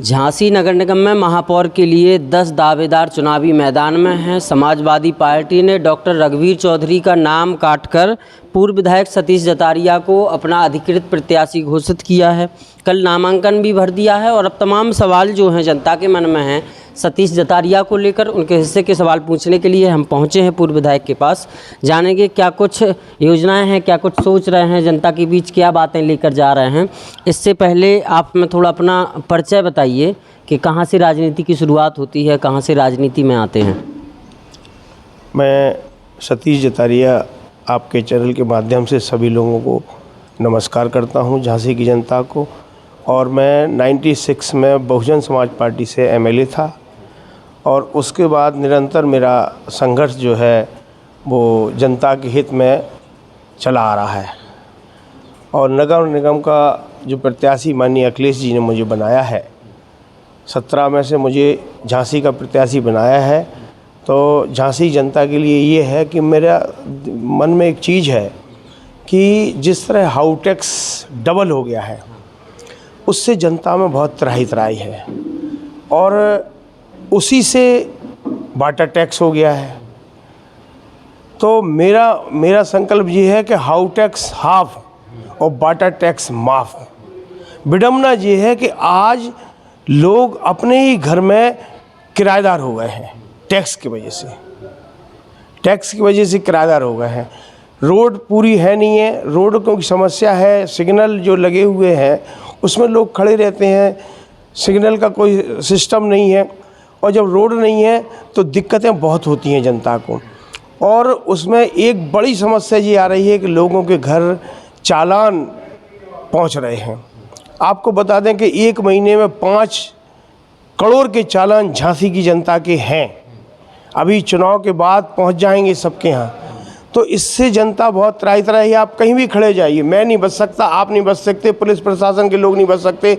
झांसी नगर निगम में महापौर के लिए 10 दावेदार चुनावी मैदान में हैं। समाजवादी पार्टी ने डॉक्टर रघुवीर चौधरी का नाम काटकर पूर्व विधायक सतीश जतारिया को अपना अधिकृत प्रत्याशी घोषित किया है। कल नामांकन भी भर दिया है और अब तमाम सवाल जो हैं जनता के मन में हैं सतीश जतारिया को लेकर, उनके हिस्से के सवाल पूछने के लिए हम पहुंचे हैं पूर्व विधायक के पास। जानेंगे क्या कुछ योजनाएं हैं, क्या कुछ सोच रहे हैं, जनता के बीच क्या बातें लेकर जा रहे हैं। इससे पहले आप में थोड़ा अपना परिचय बताइए कि कहां से राजनीति की शुरुआत होती है, कहां से राजनीति में आते हैं। मैं सतीश जतारिया आपके चैनल के माध्यम से सभी लोगों को नमस्कार करता हूं, झांसी की जनता को। और मैं 96 में बहुजन समाज पार्टी से एमएलए था और उसके बाद निरंतर मेरा संघर्ष जो है वो जनता के हित में चला आ रहा है। और नगर निगम का जो प्रत्याशी माननीय अखिलेश जी ने मुझे बनाया है, 17 में से मुझे झांसी का प्रत्याशी बनाया है। तो झांसी जनता के लिए ये है कि मेरा मन में एक चीज़ है कि जिस तरह हाउ टैक्स डबल हो गया है उससे जनता में बहुत त्राही है और उसी से वाटर टैक्स हो गया है। तो मेरा संकल्प ये है कि हाउ टैक्स हाफ और वाटर टैक्स माफ। विडम्बना ये है कि आज लोग अपने ही घर में किराएदार हो गए हैं, टैक्स की वजह से किराएदार हो गए हैं। रोड पूरी है नहीं है, रोड की समस्या है, सिग्नल जो लगे हुए हैं उसमें लोग खड़े रहते हैं, सिग्नल का कोई सिस्टम नहीं है और जब रोड नहीं है तो दिक्कतें बहुत होती हैं जनता को। और उसमें एक बड़ी समस्या ये आ रही है कि लोगों के घर चालान पहुंच रहे हैं। आपको बता दें कि एक महीने में 5 करोड़ के चालान झांसी की जनता के हैं, अभी चुनाव के बाद पहुंच जाएंगे सबके यहाँ। तो इससे जनता बहुत त्राही है। आप कहीं भी खड़े जाइए, मैं नहीं बच सकता, आप नहीं बच सकते, पुलिस प्रशासन के लोग नहीं बच सकते,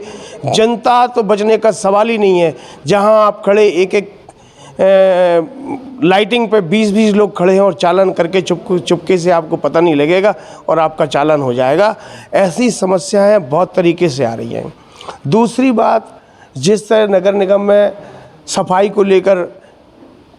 जनता तो बचने का सवाल ही नहीं है। जहां आप खड़े एक लाइटिंग पे 20-20 लोग खड़े हैं और चालान करके चुपके से आपको पता नहीं लगेगा और आपका चालान हो जाएगा। ऐसी समस्याएं बहुत तरीके से आ रही हैं। दूसरी बात, जिस तरह नगर निगम में सफाई को लेकर,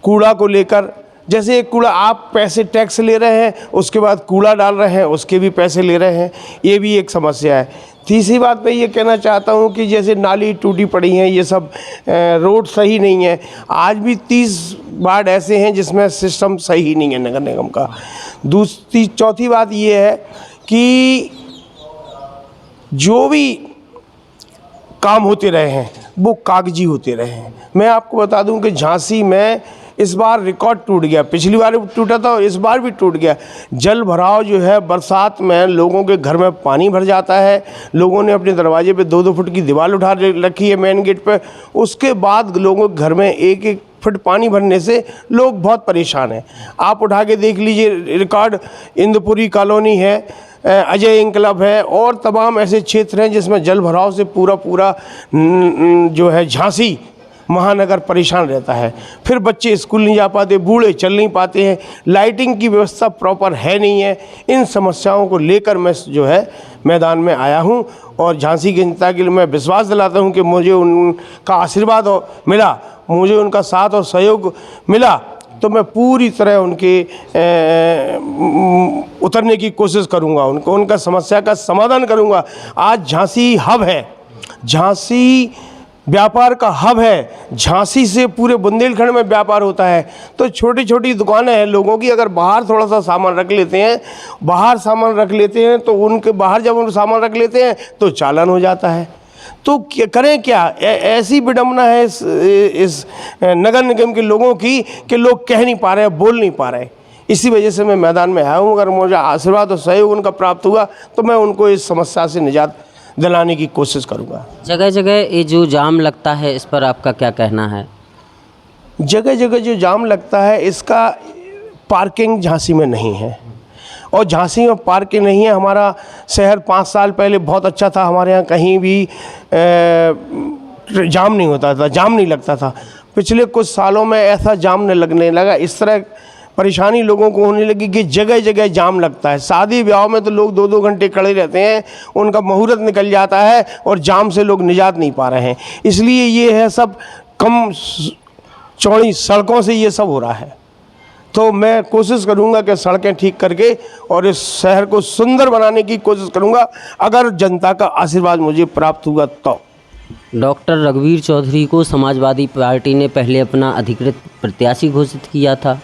कूड़ा को लेकर, जैसे एक कूड़ा आप पैसे टैक्स ले रहे हैं, उसके बाद कूड़ा डाल रहे हैं, उसके भी पैसे ले रहे हैं, ये भी एक समस्या है। तीसरी बात मैं ये कहना चाहता हूँ कि जैसे नाली टूटी पड़ी हैं, ये सब रोड सही नहीं है। आज भी 30 वार्ड ऐसे हैं जिसमें सिस्टम सही नहीं है नगर निगम का। चौथी बात ये है कि जो भी काम होते रहे हैं वो कागजी होते रहे हैं। मैं आपको बता दूं कि झांसी में इस बार रिकॉर्ड टूट गया, पिछली बार भी टूटा था और इस बार भी टूट गया। जल भराव जो है, बरसात में लोगों के घर में पानी भर जाता है, लोगों ने अपने दरवाजे पे 2-2 फुट की दीवार उठा रखी है मेन गेट पे। उसके बाद लोगों के घर में 1-1 फुट पानी भरने से लोग बहुत परेशान हैं। आप उठा के देख लीजिए रिकॉर्ड, इंदपुरी कॉलोनी है, अजय इंकलब है और तमाम ऐसे क्षेत्र हैं जिसमें जल भराव से पूरा जो है झांसी महानगर परेशान रहता है। फिर बच्चे स्कूल नहीं जा पाते, बूढ़े चल नहीं पाते हैं, लाइटिंग की व्यवस्था प्रॉपर है नहीं है। इन समस्याओं को लेकर मैं जो है मैदान में आया हूं और झांसी की जनता के लिए मैं विश्वास दिलाता हूं कि मुझे उनका आशीर्वाद मिला, मुझे उनका साथ और सहयोग मिला तो मैं पूरी तरह उनके उतरने की कोशिश करूंगा, उनका समस्या का समाधान करूंगा। आज झांसी हब है, झांसी व्यापार का हब है, झांसी से पूरे बुंदेलखंड में व्यापार होता है। तो छोटी छोटी दुकानें हैं लोगों की, अगर बाहर थोड़ा सा सामान रख लेते हैं, तो उनके बाहर जब उन सामान रख लेते हैं तो चालान हो जाता है। तो करें क्या? ऐसी विडम्बना है इस नगर निगम के लोगों की कि लोग कह नहीं पा रहे, बोल नहीं पा रहे। इसी वजह से मैं मैदान में आया हूँ। अगर मुझे आशीर्वाद और सहयोग उनका प्राप्त हुआ तो मैं उनको इस समस्या से निजात दिलाने की कोशिश करूँगा। जगह जगह ये जो जाम लगता है, इस पर आपका क्या कहना है? जगह जगह जो जाम लगता है, इसका पार्किंग झांसी में नहीं है और झांसी में पार्किंग नहीं है। हमारा शहर 5 साल पहले बहुत अच्छा था, हमारे यहाँ कहीं भी जाम नहीं होता था, जाम नहीं लगता था। पिछले कुछ सालों में ऐसा जाम लगने लगा। इस तरह परेशानी लोगों को होने लगी कि जगह जगह जाम लगता है। शादी ब्याह में तो लोग 2-2 घंटे खड़े रहते हैं, उनका मुहूर्त निकल जाता है और जाम से लोग निजात नहीं पा रहे हैं। इसलिए ये है सब कम चौड़ी सड़कों से ये सब हो रहा है। तो मैं कोशिश करूंगा कि सड़कें ठीक करके और इस शहर को सुंदर बनाने की कोशिश करूंगा, अगर जनता का आशीर्वाद मुझे प्राप्त हुआ तो। डॉक्टर रघुवीर चौधरी को समाजवादी पार्टी ने पहले अपना अधिकृत प्रत्याशी घोषित किया था।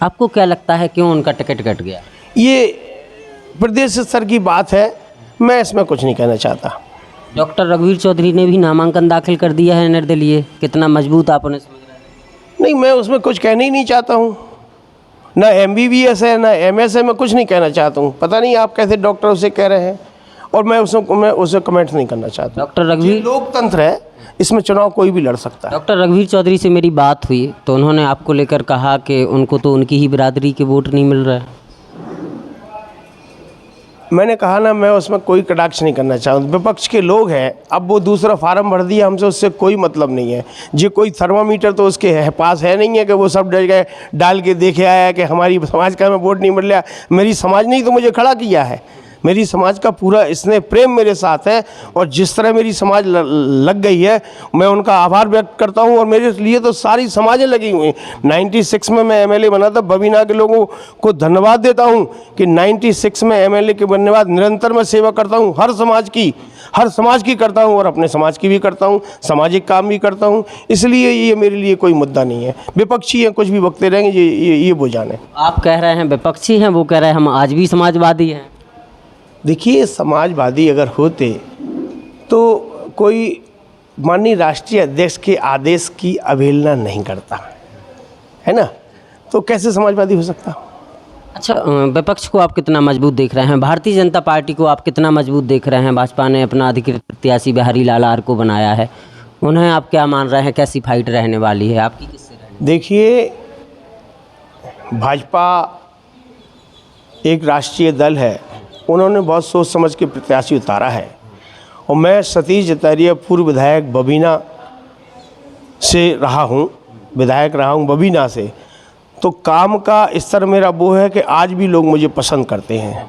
आपको क्या लगता है क्यों उनका टिकट कट गया? ये प्रदेश स्तर की बात है, मैं इसमें कुछ नहीं कहना चाहता। डॉक्टर रघुवीर चौधरी ने भी नामांकन दाखिल कर दिया है निर्दलीय। कितना मजबूत आप उन्हें समझ रहे हैं? नहीं, मैं उसमें कुछ कहना ही नहीं चाहता हूँ। ना MBBS है ना MS है, मैं कुछ नहीं कहना चाहता हूँ। पता नहीं आप कैसे डॉक्टर उसे कह रहे हैं, और मैं उसे कमेंट नहीं करना चाहता। डॉक्टर रघुवीर, लोकतंत्र है, इसमें चुनाव कोई भी लड़ सकता है। डॉक्टर रघुवीर चौधरी से मेरी बात हुई तो उन्होंने आपको लेकर कहा कि उनको तो उनकी ही बिरादरी के वोट नहीं मिल रहा है। मैंने कहा ना, मैं उसमें कोई कटाक्ष नहीं करना चाहता। विपक्ष के लोग हैं, अब वो दूसरा फार्म भर दिया, हमसे उससे कोई मतलब नहीं है। जो कोई थर्मामीटर तो उसके पास है नहीं है कि वो सब जगह डाल के देखे आया कि हमारी समाज का हमें वोट नहीं मिल रहा। मेरी समाज ने ही तो मुझे खड़ा किया है। मेरी समाज का पूरा स्नेह प्रेम मेरे साथ है, और जिस तरह मेरी समाज लग गई है, मैं उनका आभार व्यक्त करता हूं। और मेरे लिए तो सारी समाजें लगी हुई हैं। 96 में मैं MLA बना था, बबीना के लोगों को धन्यवाद देता हूं कि 96 में MLA के बनने बाद निरंतर मैं सेवा करता हूं, हर समाज की करता हूं, और अपने समाज की भी करता हूं, सामाजिक काम भी करता हूं। इसलिए ये मेरे लिए कोई मुद्दा नहीं है। विपक्षी हैं, कुछ भी बकते रहेंगे, ये वो जाने। आप कह रहे हैं विपक्षी हैं, वो कह रहे हैं हम आज भी समाजवादी हैं। देखिए, समाजवादी अगर होते तो कोई माननीय राष्ट्रीय अध्यक्ष के आदेश की अवहेलना नहीं करता है ना, तो कैसे समाजवादी हो सकता? अच्छा, विपक्ष को आप कितना मजबूत देख रहे हैं? भारतीय जनता पार्टी को आप कितना मजबूत देख रहे हैं? भाजपा ने अपना अधिकृत प्रत्याशी बिहारी लाल आर को बनाया है, उन्हें आप क्या मान रहे हैं? कैसी फाइट रहने वाली है आपकी, किससे रहने? देखिए, भाजपा एक राष्ट्रीय दल है, उन्होंने बहुत सोच समझ के प्रत्याशी उतारा है। और मैं सतीश जतारिया पूर्व विधायक बबीना से रहा हूँ, विधायक रहा हूँ बबीना से, तो काम का स्तर मेरा वो है कि आज भी लोग मुझे पसंद करते हैं।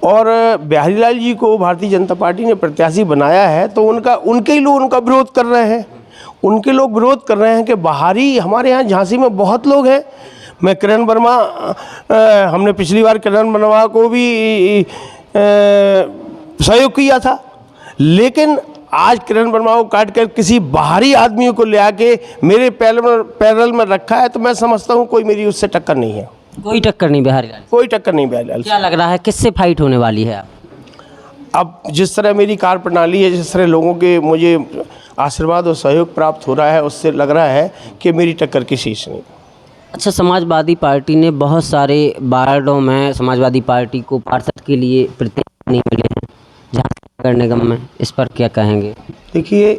और बिहारी लाल जी को भारतीय जनता पार्टी ने प्रत्याशी बनाया है, तो उनके ही लोग उनका विरोध कर रहे हैं। उनके लोग विरोध कर रहे हैं कि बाहरी, हमारे यहाँ झांसी में बहुत लोग हैं। मैं किरण वर्मा, हमने पिछली बार किरण वर्मा को भी सहयोग किया था, लेकिन आज किरण वर्मा को काट कर किसी बाहरी आदमी को ले आके मेरे पैरल में रखा है, तो मैं समझता हूँ कोई मेरी उससे टक्कर नहीं है। कोई टक्कर नहीं बिहारी लाल? कोई टक्कर नहीं बिहारी लाल। क्या लग रहा है किससे फाइट होने वाली है? अब जिस तरह मेरी कार्य प्रणाली है, जिस तरह लोगों के मुझे आशीर्वाद और सहयोग प्राप्त हो रहा है, उससे लग रहा है कि मेरी टक्कर किसी से नहीं। अच्छा, समाजवादी पार्टी ने बहुत सारे वार्डों में समाजवादी पार्टी को पार्षद के लिए प्रत्याशी नहीं मिले हैं झांसी नगर निगम में, इस पर क्या कहेंगे? देखिए,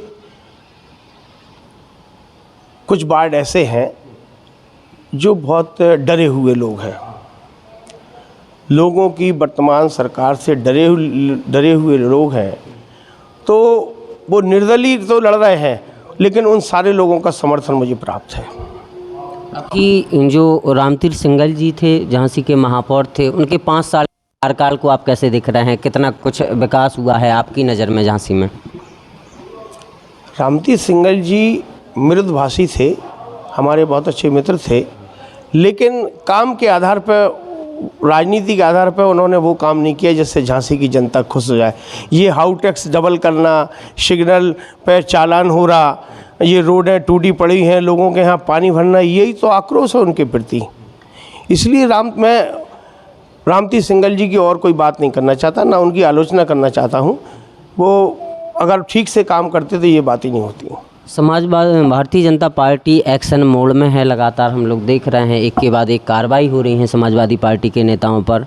कुछ वार्ड ऐसे हैं जो बहुत डरे हुए लोग हैं। लोगों की वर्तमान सरकार से डरे हुए लोग हैं, तो वो निर्दलीय तो लड़ रहे हैं, लेकिन उन सारे लोगों का समर्थन मुझे प्राप्त है। कि जो रामतीर्थ सिंगल जी थे, झांसी के महापौर थे, उनके 5 साल कार्यकाल को आप कैसे देख रहे हैं? कितना कुछ विकास हुआ है आपकी नज़र में झांसी में? रामतीर्थ सिंगल जी मृदुभाषी थे, हमारे बहुत अच्छे मित्र थे, लेकिन काम के आधार पर, राजनीति के आधार पर उन्होंने वो काम नहीं किया जिससे झांसी की जनता खुश हो जाए। ये हाउ टैक्स डबल करना, सिग्नल पर चालान हो रहा, ये रोडें टूटी पड़ी हैं, लोगों के यहाँ पानी भरना, यही तो आक्रोश है उनके प्रति। इसलिए मैं रामतीर्थ सिंगल जी की और कोई बात नहीं करना चाहता, ना उनकी आलोचना करना चाहता हूँ। वो अगर ठीक से काम करते तो ये बात ही नहीं होती। Bharatiya Janata party action mode में है, लगातार हम लोग देख रहे हैं एक के बाद एक कार्रवाई हो रही है समाजवादी पार्टी के नेताओं पर।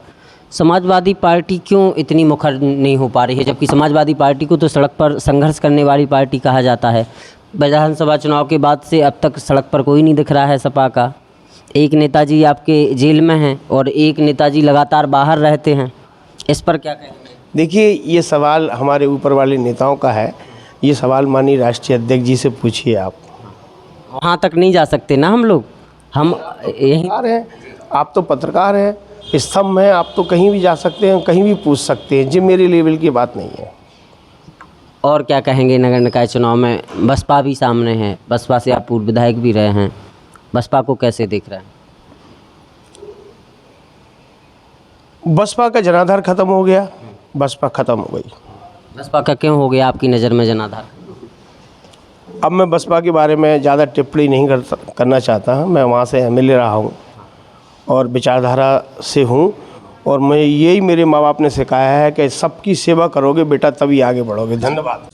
समाजवादी पार्टी क्यों इतनी मुखर नहीं हो पा रही है, जबकि समाजवादी पार्टी को तो सड़क पर संघर्ष करने वाली पार्टी कहा जाता है? विधानसभा चुनाव के बाद से अब तक सड़क पर कोई नहीं दिख रहा है सपा का। एक नेताजी आपके जेल में हैं और एक नेताजी लगातार बाहर रहते हैं, इस पर क्या कहेंगे? देखिए, ये सवाल हमारे ऊपर वाले नेताओं का है, ये सवाल माननीय राष्ट्रीय अध्यक्ष जी से पूछिए आप। वहाँ तक नहीं जा सकते ना हम लोग, हम यहीं आ रहे हैं। आप तो पत्रकार हैं, स्तंभ हैं, आप तो कहीं भी जा सकते हैं, कहीं भी पूछ सकते हैं, जी मेरे लेवल की बात नहीं है। और क्या कहेंगे नगर निकाय चुनाव में? बसपा भी सामने है, बसपा से आप पूर्व विधायक भी रहे हैं, बसपा को कैसे देख रहे हैं? बसपा का जनाधार खत्म हो गया, बसपा खत्म हो गई। बसपा का क्यों हो गया आपकी नज़र में जनाधार? अब मैं बसपा के बारे में ज़्यादा टिप्पणी नहीं करना चाहता। मैं वहाँ से एमएलए रहा हूँ और विचारधारा से हूँ, और मैं यही मेरे माँ बाप ने सिखाया है कि सबकी सेवा करोगे बेटा तभी आगे बढ़ोगे। धन्यवाद।